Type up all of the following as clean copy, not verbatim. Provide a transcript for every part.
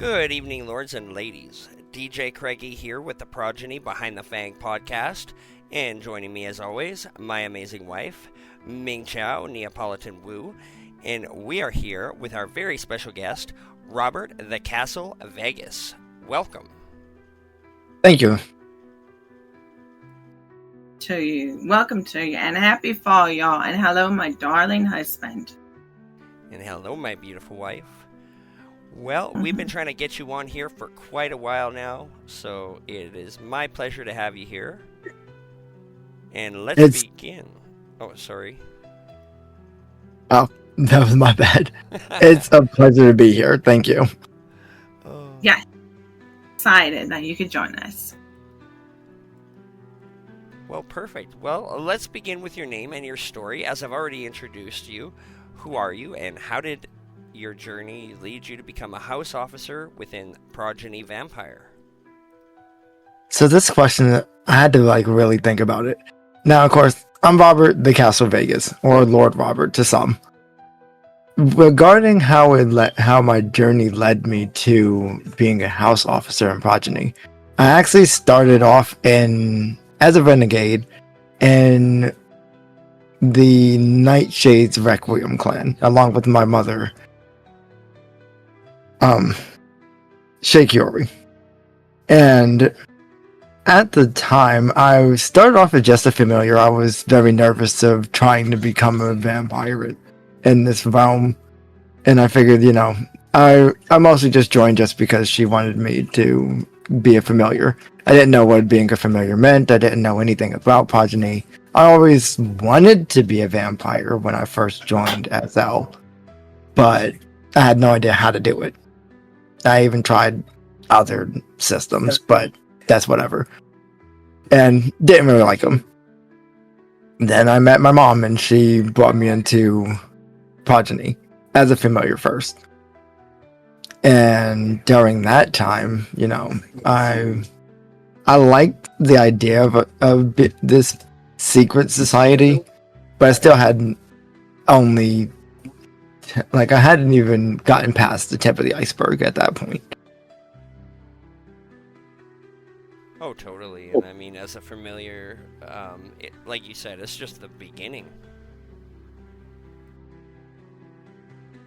Good evening, lords and ladies. DJ CraigE here with the Progeny Behind the Fang podcast, and joining me as always, my amazing wife, Ming Xiao, Neopolitan Wu, and we are here with our very special guest, Robert the Castle Vegas. Welcome. Thank you. Welcome to you, and happy fall, y'all, and hello, my darling husband. And hello, my beautiful wife. Well, we've been trying to get you on here for quite a while now, so it is my pleasure to have you here. And let's begin. Oh, sorry. Oh, that was my bad. It's a pleasure to be here. Thank you. Yeah. Excited that you could join us. Well, perfect. Well, let's begin with your name and your story. As I've already introduced you, who are you and how did your journey lead you to become a house officer within Progeny Vampire? So this question, I had to really think about it. Now, of course, I'm Robert the Castle Vegas, or Lord Robert to some. Regarding how my journey led me to being a house officer in Progeny, I actually started off as a renegade in the Nightshades Requiem clan, along with my mother, Shakiori. And at the time, I started off as just a familiar. I was very nervous of trying to become a vampire in this realm. And I figured, I mostly just joined just because she wanted me to be a familiar. I didn't know what being a familiar meant. I didn't know anything about Progeny. I always wanted to be a vampire when I first joined SL, but I had no idea how to do it. I even tried other systems, but that's whatever. And didn't really like them. Then I met my mom, and she brought me into Progeny as a familiar first. And during that time, I liked the idea of this secret society, but I still hadn't I hadn't even gotten past the tip of the iceberg at that point. Oh, totally. And I mean, as a familiar, like you said, it's just the beginning.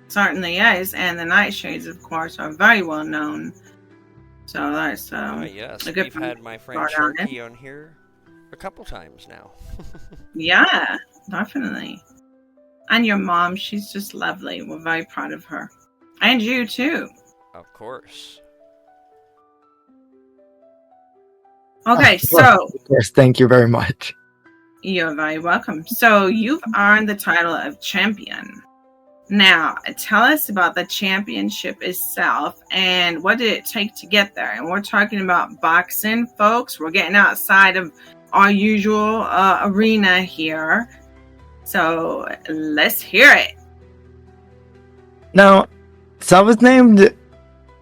Certainly is, and the Nightshades, of course, are very well known. So that's yes, a good we've had my friend Sharky on here a couple times now. Yeah, definitely. And your mom, she's just lovely. We're very proud of her. And you, too. Of course. Okay, Of course, thank you very much. You're very welcome. So you've earned the title of champion. Now, tell us about the championship itself and what did it take to get there? And we're talking about boxing, folks. We're getting outside of our usual arena here. So let's hear it. Now, so I was named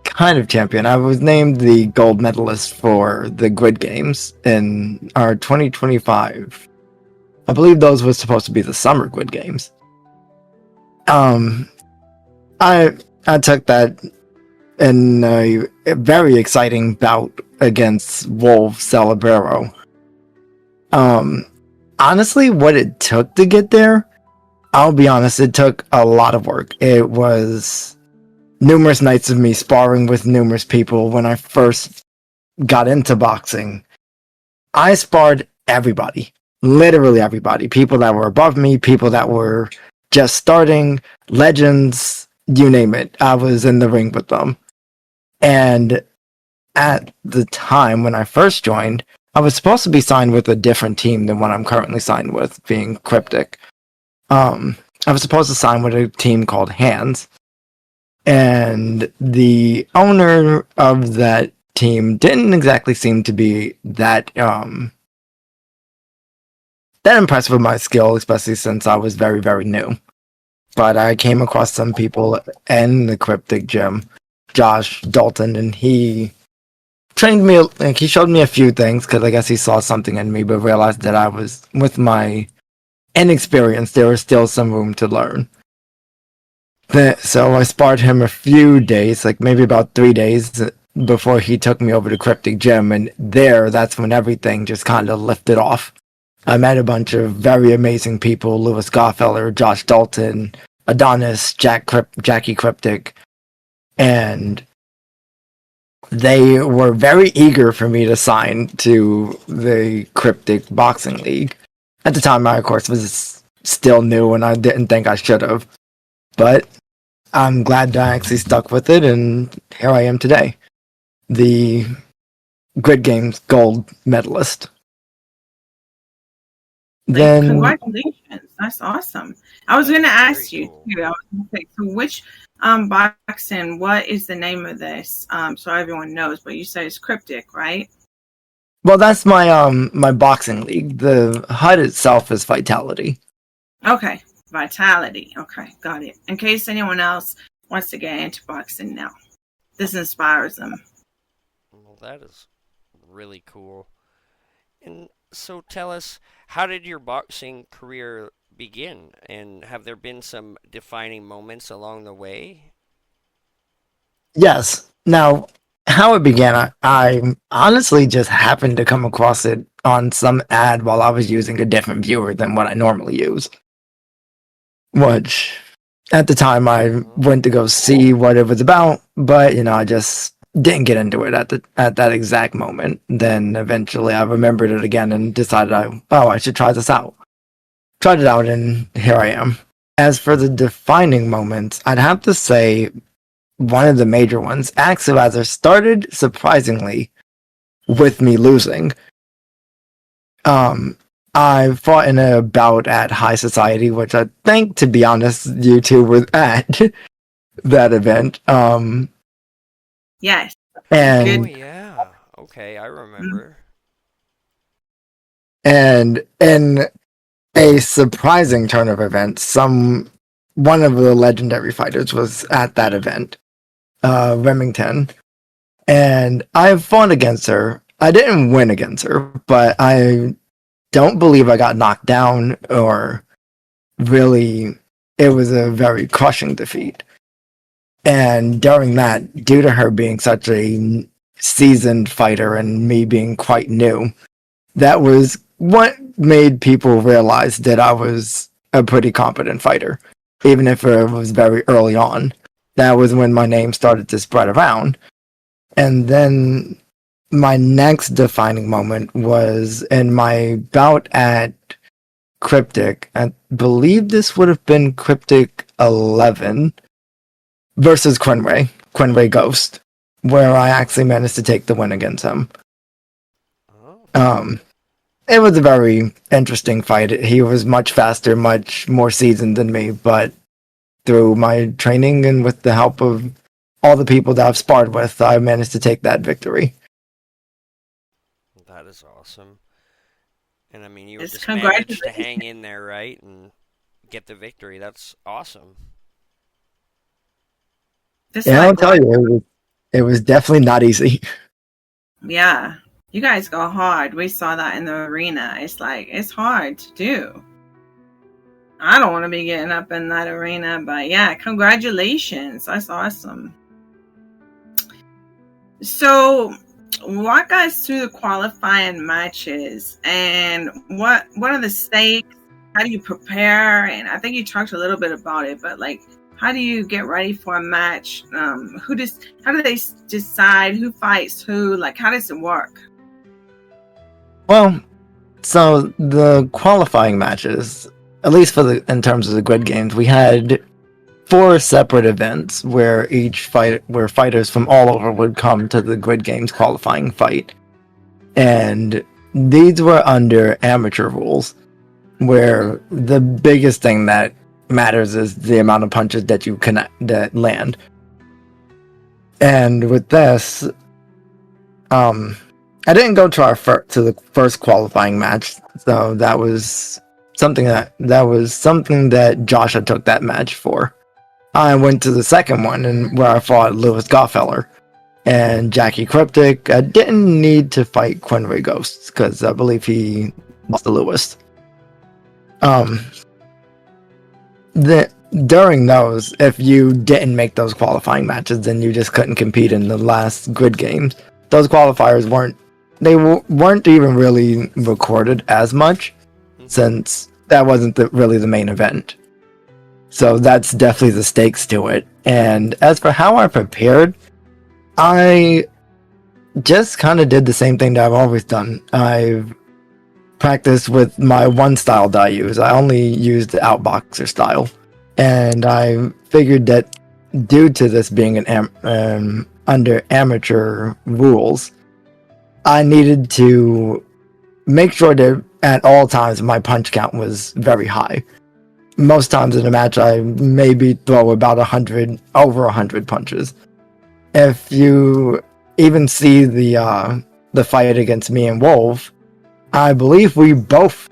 kind of champion. I was named the gold medalist for the Grid Games in our 2025. I believe those were supposed to be the summer Grid Games. I took that in a very exciting bout against Wolf Celebrero. Honestly, what it took to get there, I'll be honest, it took a lot of work. It was numerous nights of me sparring with numerous people when I first got into boxing. I sparred everybody, literally everybody. People that were above me, people that were just starting, legends, you name it. I was in the ring with them. And at the time when I first joined, I was supposed to be signed with a different team than what I'm currently signed with, being Cryptic. I was supposed to sign with a team called Hands. And the owner of that team didn't exactly seem to be that impressed with my skill, especially since I was very, very new. But I came across some people in the Cryptic gym, Josh Dalton, and he trained me, he showed me a few things, because I guess he saw something in me, but realized that I was, with my inexperience, there was still some room to learn. So I sparred him a few days, like maybe about 3 days before he took me over to Cryptic Gym, and that's when everything just kind of lifted off. I met a bunch of very amazing people: Lewis Goffeller, Josh Dalton, Adonis, Jackie Cryptic, and they were very eager for me to sign to the Cryptic Boxing League. At the time, I, of course, was still new, and I didn't think I should have. But I'm glad that I actually stuck with it, and here I am today. The Grid Games gold medalist. Then, congratulations. That's awesome. I was going to ask you, too. I was going to say, so which boxing, what is the name of this? So everyone knows, but you said it's Cryptic, right? well, that's my my boxing league. The HUD itself is Vitality. Okay, Vitality. Okay, got it. In case anyone else wants to get into boxing now, this inspires them. Well, that is really cool. And so tell us, how did your boxing career begin? And have there been some defining moments along the way? Yes. Now, how it began, I honestly just happened to come across it on some ad while I was using a different viewer than what I normally use. Which, at the time, I went to go see what it was about, but I just didn't get into it at that exact moment. Then eventually, I remembered it again and decided, I should try this out. Tried it out, and here I am. As for the defining moments, I'd have to say one of the major ones actually rather started surprisingly with me losing. I fought in a bout at High Society, which I think, to be honest, you two were at that event. Yes. And Oh, yeah. Okay, I remember. And in a surprising turn of events, one of the legendary fighters was at that event, Remington, and I fought against her. I didn't win against her, but I don't believe I got knocked down, or really, it was a very crushing defeat. And during that, due to her being such a seasoned fighter and me being quite new, that was what made people realize that I was a pretty competent fighter, even if it was very early on. That was when my name started to spread around. And then my next defining moment was in my bout at Cryptic. I believe this would have been Cryptic 11 versus Quinway Ghost, where I actually managed to take the win against him. Oh. It was a very interesting fight. He was much faster, much more seasoned than me, but through my training and with the help of all the people that I've sparred with, I managed to take that victory. That is awesome. And I mean, you Just just managed to congratulations. hang in there, right? And get the victory. That's awesome. Just Yeah, I'll like tell you, it was definitely not easy. Yeah, you guys go hard. We saw that in the arena. It's hard to do. I don't want to be getting up in that arena, but yeah, congratulations. That's awesome. So, walk us through the qualifying matches and what are the stakes? How do you prepare? And I think you talked a little bit about it, but how do you get ready for a match? How do they decide who fights who? How does it work? Well, so the qualifying matches, at least in terms of the grid games, we had 4 separate events where where fighters from all over would come to the grid games qualifying fight, and these were under amateur rules, where the biggest thing that matters is the amount of punches that you that land. And with this, I didn't go to to the first qualifying match, so that was something that Joshua took that match for. I went to the second one, and where I fought Lewis Goffeller and Jackie Cryptic. I didn't need to fight Quinway Ghosts because I believe he lost to Lewis. during those, if you didn't make those qualifying matches, then you just couldn't compete in the last grid games. Those qualifiers weren't even really recorded as much, since that wasn't really the main event. So that's definitely the stakes to it. And as for how I prepared, I just kind of did the same thing that I've always done. I've practiced with my one style that I use. I only used the outboxer style. And I figured that due to this being under amateur rules, I needed to make sure that at all times my punch count was very high. Most times in a match, I maybe throw about over 100 punches. If you even see the fight against me and Wolf, I believe we both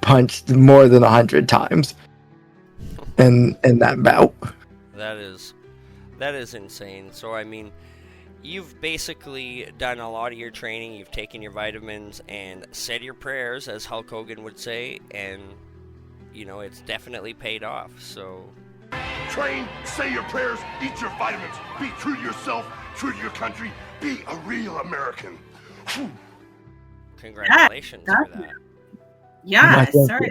punched more than 100 times in that bout. That is insane. So I mean, you've basically done a lot of your training, you've taken your vitamins and said your prayers, as Hulk Hogan would say, and it's definitely paid off. So train, say your prayers, eat your vitamins, be true to yourself, true to your country, be a real American. Whew. Congratulations for that. Yeah, sorry.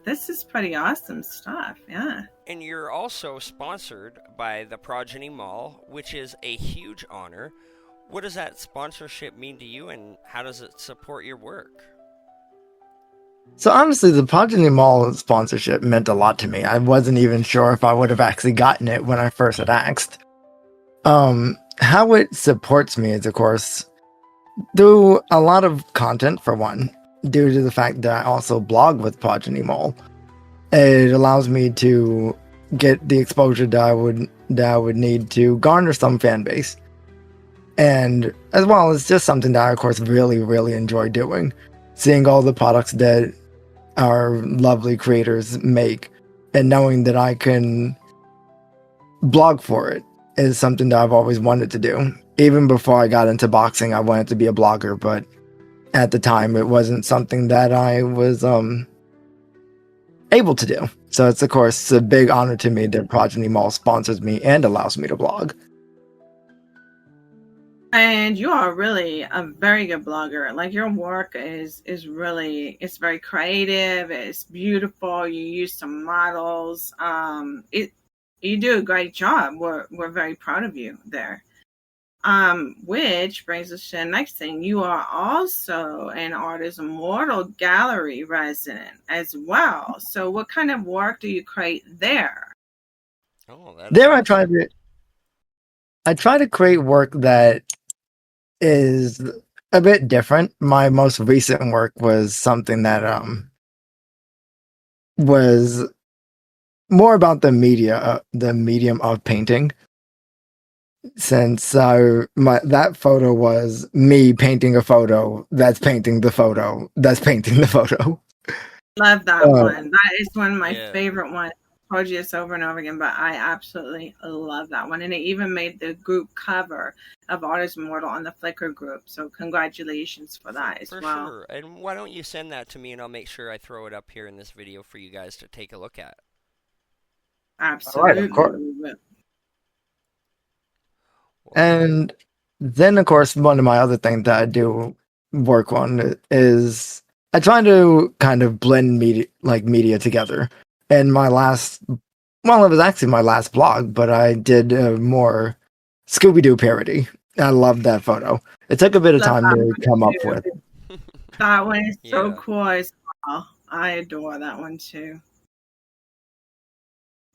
This is pretty awesome stuff, yeah. And you're also sponsored by the Progeny Mall, which is a huge honor. What does that sponsorship mean to you, and how does it support your work? So honestly, the Progeny Mall sponsorship meant a lot to me. I wasn't even sure if I would have actually gotten it when I first had asked. How it supports me is, of course, through a lot of content, for one, due to the fact that I also blog with Progeny Mall. It allows me to get the exposure that I would need to garner some fan base. And as well, it's just something that I, of course, really, really enjoy doing. Seeing all the products that our lovely creators make and knowing that I can blog for it is something that I've always wanted to do. Even before I got into boxing, I wanted to be a blogger, but at the time, it wasn't something that I was able to do. So it's, of course, a big honor to me that Progeny Mall sponsors me and allows me to blog. And you are really a very good blogger. Like, your work is really, it's very creative, it's beautiful, you use some models. You do a great job. We're very proud of you there. Which brings us to the next thing. You are also an Art is Immortal Gallery resident as well. So what kind of work do you create there? There I try to create work that is a bit different. My most recent work was something that was more about the medium of painting. Since that photo was me painting a photo that's painting the photo that's painting the photo. Love that one. That is one of my favorite ones. I told you this over and over again, but I absolutely love that one. And it even made the group cover of Art is Immortal on the Flickr group. So congratulations for that as well. For sure. And why don't you send that to me, and I'll make sure I throw it up here in this video for you guys to take a look at. Absolutely. All right, of course. And then, of course, one of my other things that I do work on is I try to kind of blend media together. And it was actually my last blog, but I did more Scooby-Doo parody. I love that photo. It took a bit of time to come up with. That one is so cool as well. I adore that one too.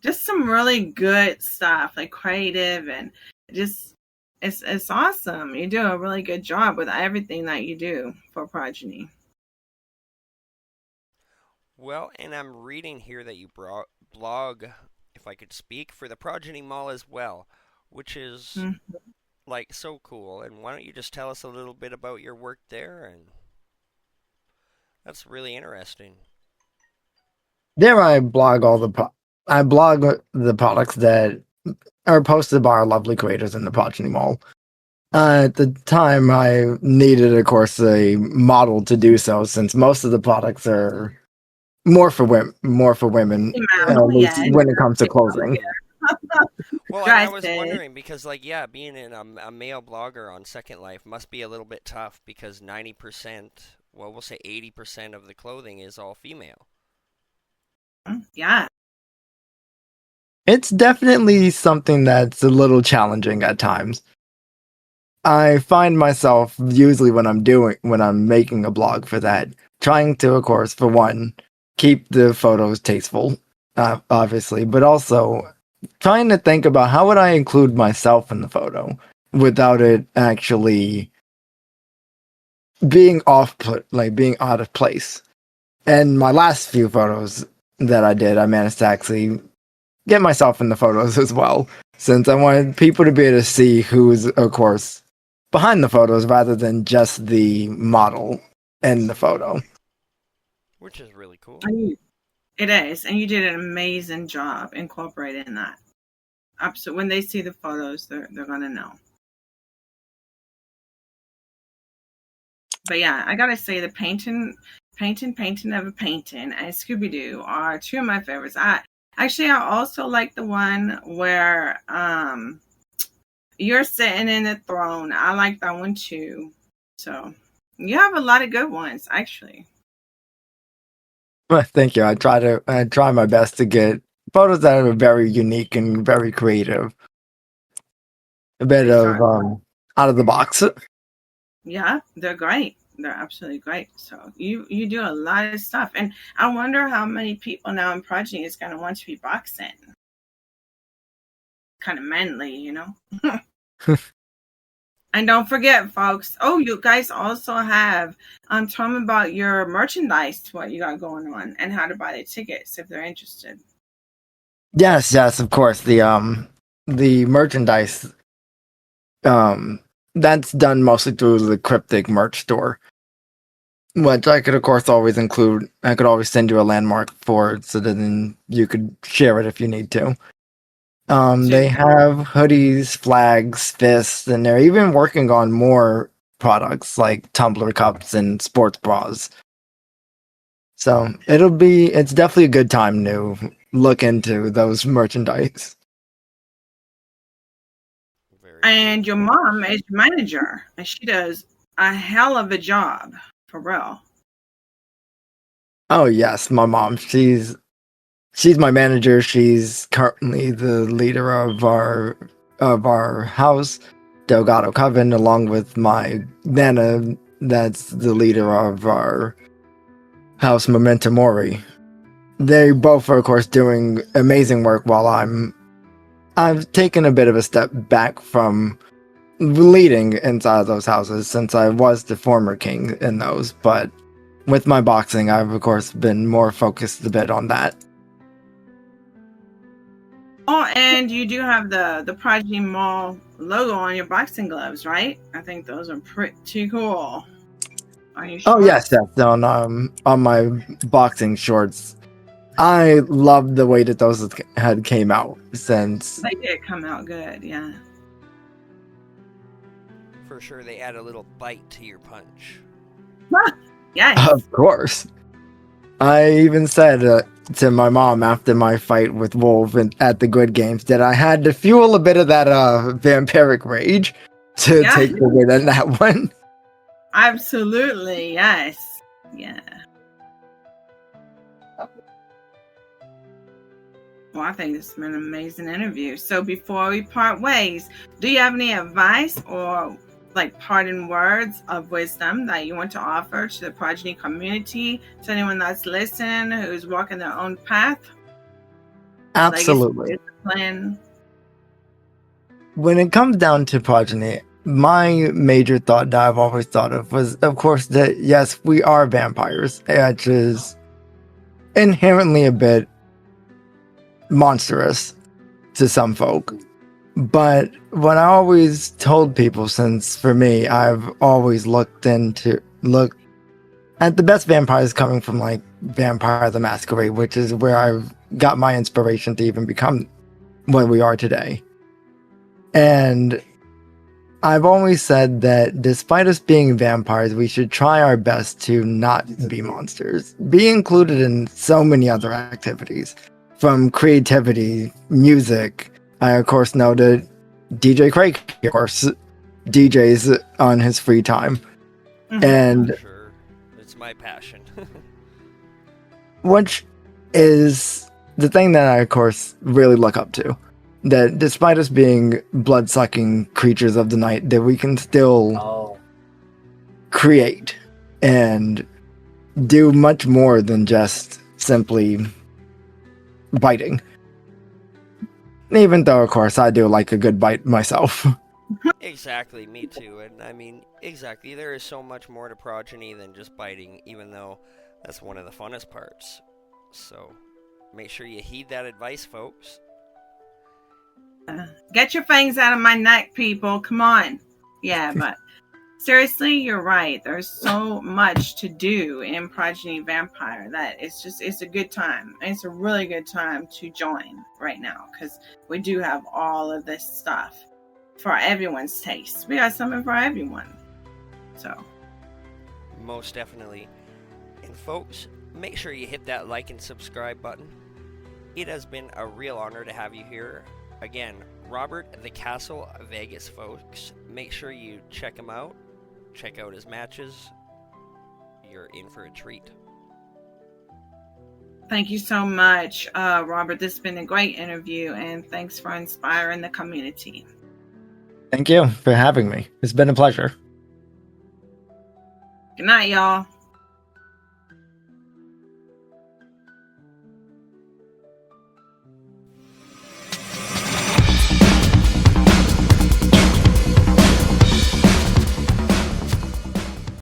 Just some really good stuff, like creative, and just it's awesome. You do a really good job with everything that you do for Progeny. Well, and I'm reading here that you blog, if I could speak, for the Progeny Mall as well, which is like so cool. And why don't you just tell us a little bit about your work there? And that's really interesting. There, I blog the products that are posted by our lovely creators in the Progeny Mall. At the time, I needed, of course, a model to do so, since most of the products are More for women. More for women. At Female, least yeah. when it comes to clothing. Well, and I was Dresses. wondering because, like, yeah, being a male blogger on Second Life must be a little bit tough because 90%, well, we'll say 80% of the clothing is all female. Yeah. It's definitely something that's a little challenging at times. I find myself usually when I'm making a blog for that, trying to, of course, for one, keep the photos tasteful, obviously, but also trying to think about how would I include myself in the photo without it actually being being out of place. And my last few photos that I did, I managed to actually get myself in the photos as well, since I wanted people to be able to see who's, of course, behind the photos rather than just the model in the photo. Which is really cool. It is, and you did an amazing job incorporating that. Absolutely. When they see the photos, they're gonna know. But yeah, I gotta say the painting of a painting, and Scooby Doo are two of my favorites. I also like the one where you're sitting in the throne. I like that one too. So you have a lot of good ones, actually. Well, thank you. I try my best to get photos that are very unique and very creative. A bit of out of the box. Yeah, they're great. They're absolutely great. So you do a lot of stuff, and I wonder how many people now in Progeny is going to want to be boxing. Kind of manly, you know. And don't forget, folks. Oh, you guys also have tell them about your merchandise, what you got going on, and how to buy the tickets if they're interested. Yes, of course. The merchandise that's done mostly through the Cryptic merch store, which I could of course always include. I could always send you a landmark for it so that then you could share it if you need to. They have hoodies, flags, fists, and they're even working on more products like tumbler cups and sports bras. So it's definitely a good time to look into those merchandise. And your mom is your manager, and she does a hell of a job, for real. Oh yes, my mom. She's my manager. She's currently the leader of our house, Delgado Coven, along with my Nana. That's the leader of our house, Memento Mori. They both are, of course, doing amazing work while I've taken a bit of a step back from leading inside those houses since I was the former king in those, but with my boxing, I've of course been more focused a bit on that. Oh, and you do have the Progeny Mall logo on your boxing gloves, right? I think those are pretty cool. Are you sure? Oh yes, on my boxing shorts. I love the way that those had came out since They did come out good, yeah. For sure, they add a little bite to your punch. Yes. Of course. I even said to my mom after my fight with Wolf at the Good Games that I had to fuel a bit of that vampiric rage to take the win in that one. Absolutely, yes. Yeah. Well, I think this has been an amazing interview. So before we part ways, do you have any advice or parting words of wisdom that you want to offer to the Progeny community, to anyone that's listening who's walking their own path? Absolutely. Discipline. When it comes down to Progeny, my major thought that I've always thought of was, of course, that yes, we are vampires, which is inherently a bit monstrous to some folk. But what I always told people, since for me, I've always looked at the best vampires coming from Vampire the Masquerade, which is where I've got my inspiration to even become what we are today. And I've always said that despite us being vampires, we should try our best to not be monsters. Be included in so many other activities, from creativity, music. I, of course, know that DJ CraigE, of course, DJs on his free time. And For sure. It's my passion. which is the thing that I, of course, really look up to. That despite us being blood-sucking creatures of the night, that we can still create and do much more than just simply biting. Even though, of course, I do like a good bite myself. Exactly, me too. And I mean, exactly, there is so much more to Progeny than just biting, even though that's one of the funnest parts. So, make sure you heed that advice, folks. Get your fangs out of my neck, people. Come on. Yeah, but seriously, you're right. There's so much to do in Progeny Vampire that it's a good time. It's a really good time to join right now because we do have all of this stuff for everyone's taste. We got something for everyone. So, Most definitely. And folks, make sure you hit that like and subscribe button. It has been a real honor to have you here. Again, Robert the Castle Vegas, folks. Make sure you check him out. Check out his matches. You're in for a treat. thank you so much, Robert. This has been a great interview, and thanks for inspiring the community. Thank you for having me. It's been a pleasure. Good night, y'all.